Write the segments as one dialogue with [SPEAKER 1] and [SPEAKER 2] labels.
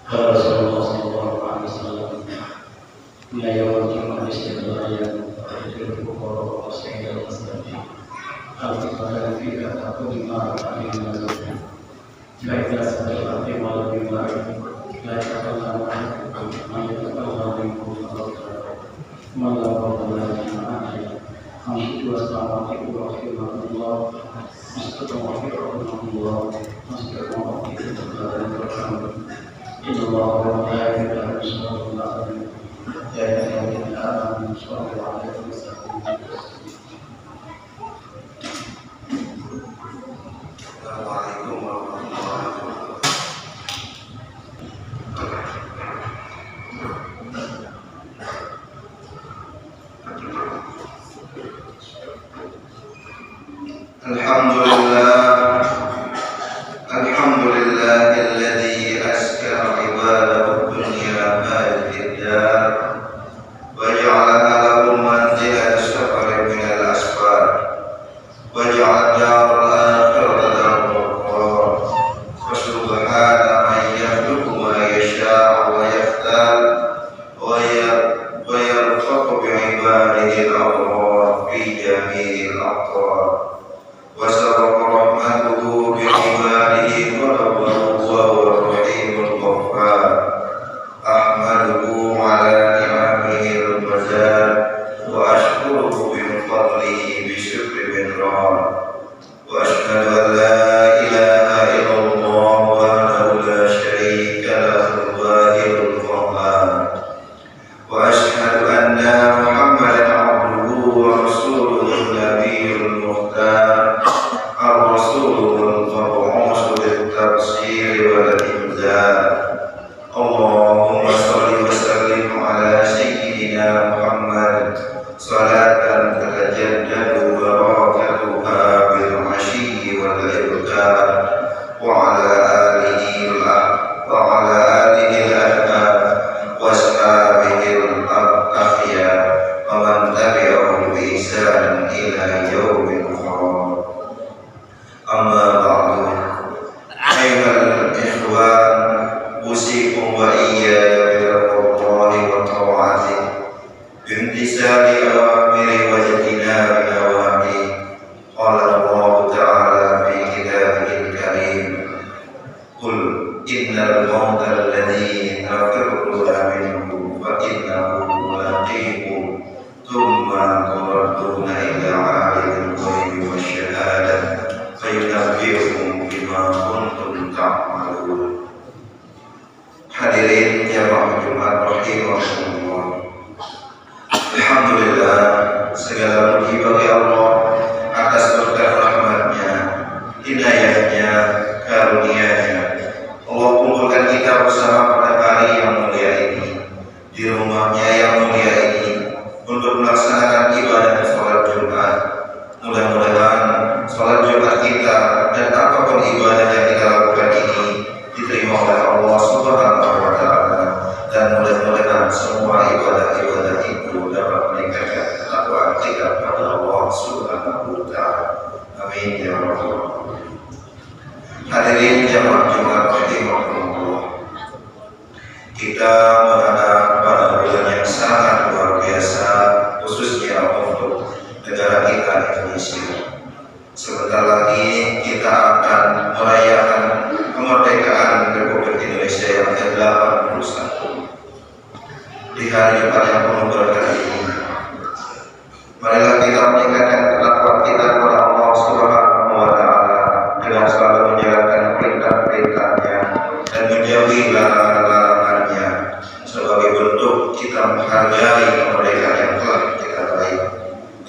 [SPEAKER 1] Qala Rasulullah sallallahu alaihi wasallam, "Ya yaumul jumu'ah istighfar rajul fuqara wa sayyid al-muslimin." Al-Fatihah fiha taqul ma alayhi wa sallam. Baiklah saudara terima lebih baik. La taqallama man yataqallama minkum al-fatihah. Mallahu ta'ala Alhamdulillah wassalamualaikum warahmatullahi wabarakatuh. إن الله وملائكته يصلون على النبي يا أيها الذين آمنوا صلوا عليه وسلموا
[SPEAKER 2] Assalamualaikum warahmatullahi wabarakatuh. Alhamdulillahilladzi askara ibadahu dunya ba'd-dar wa ja'alaha lahum manzilan safar min al-asfar wa ja'ala darul akhirata darul qarar wa subhana man yakhluqu ma yasha'u wa yakhtar wa yarfaqu bi ibadihi al-abrar fi jami'il aqtar wa sabqa rahmatuhu bi ibadihi wa huwa rahimul ghaffar ahmaduhu ala ni'amihi al-bazar wa ashkuruhu bi fadlihi bi syukri bin rar wa ashhadu an la ilaha illallah wahdahu la syarika lahu al-wahidul qahhar wa ashhadu anna Muhammadan abduhu wa rasuluhu an-nabiyyul mukhtar ar-rasulul mab'uus lit-tafsir wal inzal. Allahumma shalli wa sallim ala sayyidina Muhammad salatan tatajaddadu barakatuha bil 'ashyi wal ibkar wa ala alihi al-ahbab wa ashabihi al-akhyar wa man tabi'ahum bi ihsan ila yaumil qiyamah. Amma ba'du. Ayyuhal ikhwan, usikum wa iyaya bittaqwallahi wa ta'atihi bimtisali awamiri wa jtinabi nawahi. Qala Allah ta'ala fi kitabihil karim, qul innal mauta alladhi tafirruna minhu fa innahu mulaqikum thumma turadduna ila 'alimil ghaibi wasyahadah fayunabbi'ukum bima kuntum ta'malun. Hadirin jamaah Jumat rahimahumullah. Alhamdulillah, segala puji bagi Allah atas berkah rahmatnya, hidayahnya, karunia-Nya. Allah kumpulkan kita bersama pada hari yang mulia ini, di rumahnya yang mulia ini, untuk melaksanakan ibadah sholat Jumat. Mudah-mudahan sholat Jumat kita dan apapun ibadah yang kita lakukan ini diterima oleh Allah Subhanahu wa Ta'ala, dan mudah-mudahan semua ibadah-ibadah itu dapat meningkatkan ketakwaan kita kepada Allah Subhanahu wa Ta'ala. Amin ya rabbal alamin. Hadirin jamaah Jumat rahimahumullah, kita menghadap pada bulan yang sangat luar biasa, khususnya untuk negara kita Indonesia. Sebentar lagi kita akan merayakan kemerdekaan Republik Indonesia yang ke-81. Di hari Jumat yang penuh berkah ini, marilah kita meningkatkan ketakwaan kita kepada Allah Subhanahu wa Ta'ala dengan selalu menjalankan perintah-perintahnya dan menjauhi larangan-larangannya, sebagai bentuk kita menghargai kemerdekaan yang telah kita raih,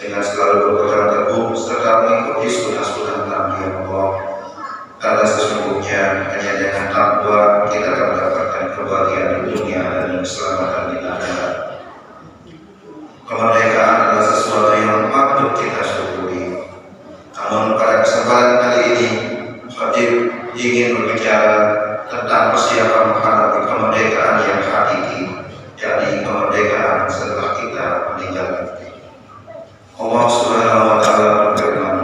[SPEAKER 2] dengan selalu berpegang teguh serta mengikuti sunnah-sunnah Nabi Allah. Karena sesungguhnya hanya dengan takwa kita akan mendapatkan kebahagiaan di dunia dan keselamatan di akhirat. Kemerdekaan adalah sesuatu yang patut kita syukuri. Namun pada kesempatan kali ini, Khatib ingin berbicara tentang persiapan menghadapi kemerdekaan yang hakiki, yakni kemerdekaan setelah kita meninggal. Allah Subhanahu wa Ta'ala berfirman,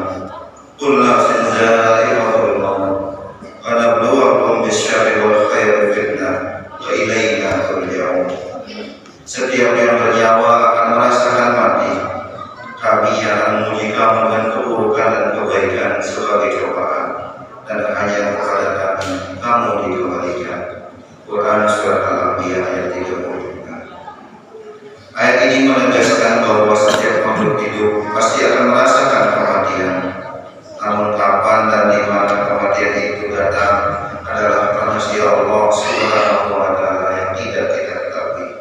[SPEAKER 2] "Qul nafsin dha'iqatul maut wa nabluwakum bisyarri wal khairi fitnah wa Quran surat Al-Anbiya ayat 35. Ayat ini menegaskan bahwa setiap makhluk hidup pasti akan merasakan kematian. Namun kapan dan di mana kematian itu datang adalah rahasia Allah Subhanahu wa Ta'ala yang tidak kita ketahui.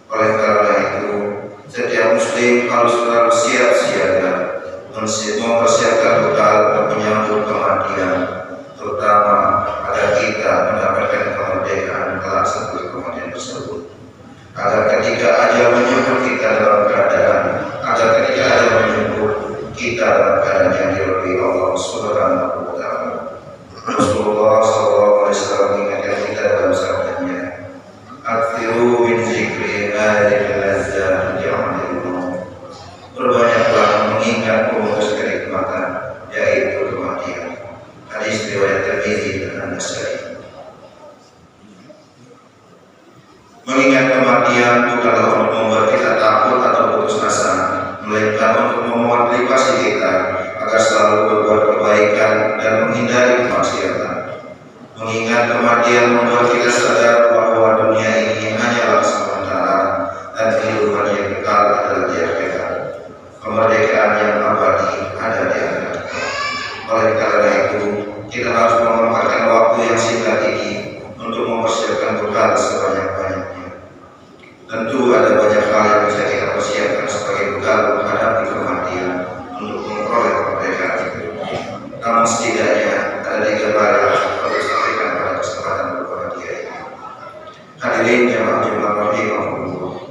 [SPEAKER 2] Oleh karena itu, setiap muslim harus selalu siap siaga mempersiapkan bekal untuk menyambut kematian, terutama agar kita mendapatkan kemerdekaan kelak setelah kematian tersebut. Agar ketika ajal menjemput kita dalam keadaan, dalam keadaan yang diridhoi Allah Subhanahu wa Ta'ala. Rasulullah SAW mengingatkan kita dalam sabdanya, "Aktsiru min zikri hadhil lazzat ya'malun." Perbanyaklah mengingat pemutus kenikmatan, yaitu kematian. Hadis riwayat Tirmidzi dan An-Nasa'i. Mengingat kematian bukanlah untuk membuat kita takut atau putus asa, melainkan untuk memotivasi kita agar selalu berbuat kebaikan dan menghindari kemaksiatan. Mengingat kematian membuat kita sadar bahwa dunia ini hanyalah sementara dan kehidupan yang kekal adalah di akhirat. Kemerdekaan yang abadi ada di akhirat. Oleh karena itu, kita harus memanfaatkan waktu yang singkat ini untuk mempersiapkan bekal sebanyak-banyaknya. Tentu ada banyak hal yang bisa kita persiapkan sebagai bekal menghadapi kematian untuk memperoleh kemerdekaan itu. Namun setidaknya ada 3 hal yang perlu disampaikan pada kesempatan berbahagia ini. Hadirin jemaah rahimahumullah.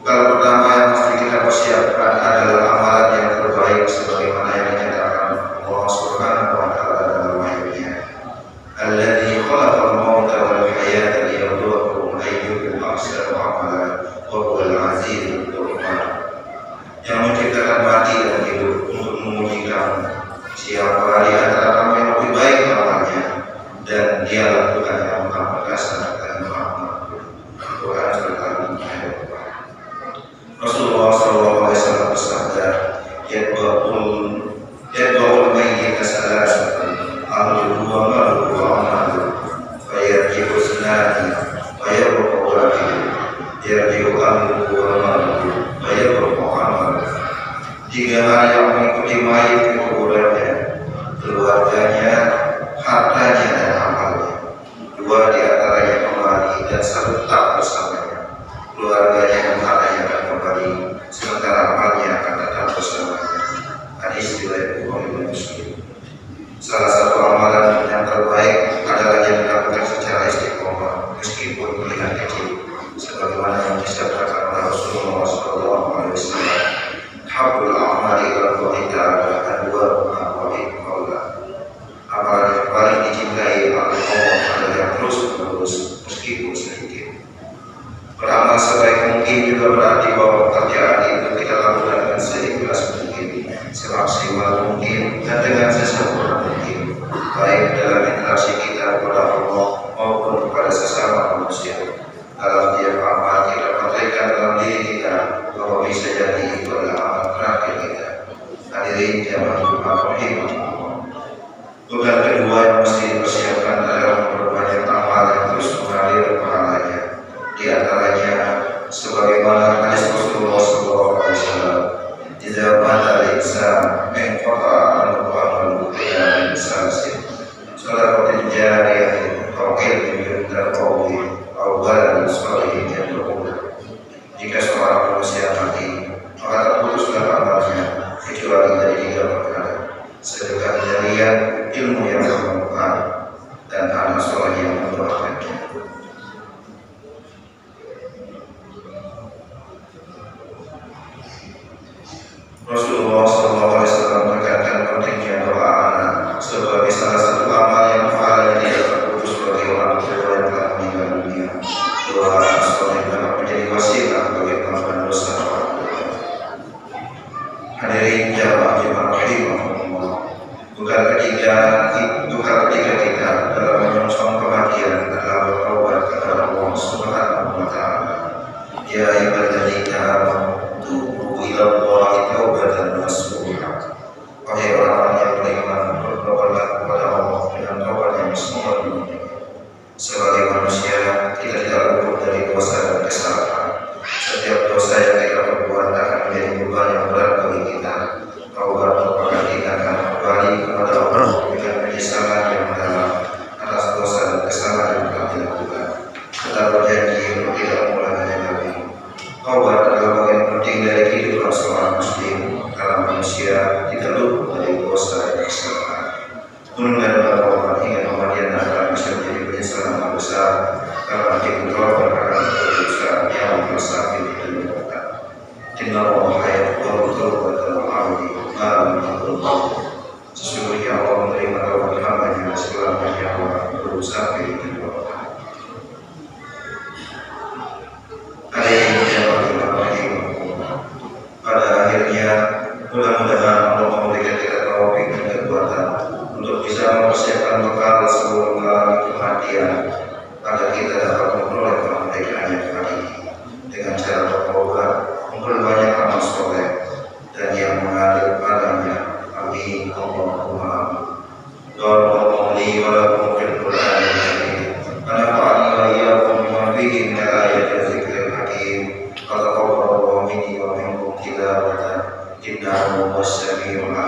[SPEAKER 2] Bekal pertama yang mesti kita persiapkan adalah amalan yang terbaik sebagaimana yang dinyatakan Allah Subhanahu wa Ta'ala dalam ayat-Nya. Alladzi khalaqal mauta wal hayata liyabluwakum ayyukum ahsanu amala wa huwal azizul ghafur. Yang menciptakan mati dan hidup untuk menguji kamu siapa di antara kamu yang lebih baik amalnya, dan dialah Tuhan yang Maha Perkasa dan Maha Pengampun. Quran surat Al-Anbiya. Rasulullah SAW bersabda, "Yadba'ul mayyita salasatun, ahluhu wa maluhu wa amaluhu, fa yarji'u sunani wa yabqa wahidu, yarji'u ahluhu wa maluhu wa yabqa amaluhu." 3 hal yang mengikuti mayit ke kuburannya, keluarganya, hartanya dan amalnya. 2 di antaranya kembali dan 1 tetap bersamanya. Keluarganya dan hartanya akan kembali, sementara amalnya akan tetap bersamanya. Hadis riwayat Bukhari dan Muslim. Salah satu amalan yang terbaik adalah yang dilakukan secara istiqomah meskipun terlihat kecil, sebagaimana yang disabdakan oleh Rasulullah SAW. Habbul a'mali ila Allah ta'ala adwamuha wa in qalla. Amalan yang paling dicintai oleh Allah adalah yang terus menerus meskipun sedikit. Beramal sebaik mungkin juga berarti bahwa pekerjaan itu kita lakukan dengan seikhlas mungkin, semaksimal mungkin, dan dengan sesempurna mungkin, baik dalam interaksi kita kepada Allah maupun kepada sesama manusia. Dalam tiap amal kita praktekkan dalam diri kita bahwa bisa jadi itu adalah amal terakhir kita. Hadirin jemaah rahimahumullah. Bekal kedua yang mesti dipersiapkan adalah memperbanyak amal yang terus mengalir pahalanya. Di antaranya sebagaimana hadis Rasulullah SAW, "Idza mata al-insan min qata'a anhu amaluhu illa min salasin, sadaqatin jariyatin aw ilmin yuntafa'u aw waladin shalihin yad'u lahu." Jika seorang manusia mati, maka terputuslah amalnya kecuali dari 3 perkara: sedekah jariyah, ilmu yang bermanfaat, dan anak soleh yang mendoakannya. Rasulullah SAW menekankan pentingnya doa anak sebagai salah satu amal yang pahalanya tidak terputus bagi orang tua yang telah meninggal dunia. Doa anak soleh dapat menjadi wasilah bagi pengampunan dosa orang tua. Hadirin jemaah rahimahumullah. Bekal ketiga kita dalam menyongsong kematian adalah bertaubat kepada Allah Subhanahu wa Ta'ala. Ya ayyuhalladzina amanu tubu ila Allahi taubatan nasuha. Wahai orang yang beriman, bertobatlah kepada Allah dengan taubat yang sempurna. Sebagai manusia, kita tidak لي ولكم في القرآن الكريم ونفعني وإياكم بما فيه من الآيات والذكر الحكيم وتقبل الله مني ومنكم تلاوته إنه هو السميع العليم.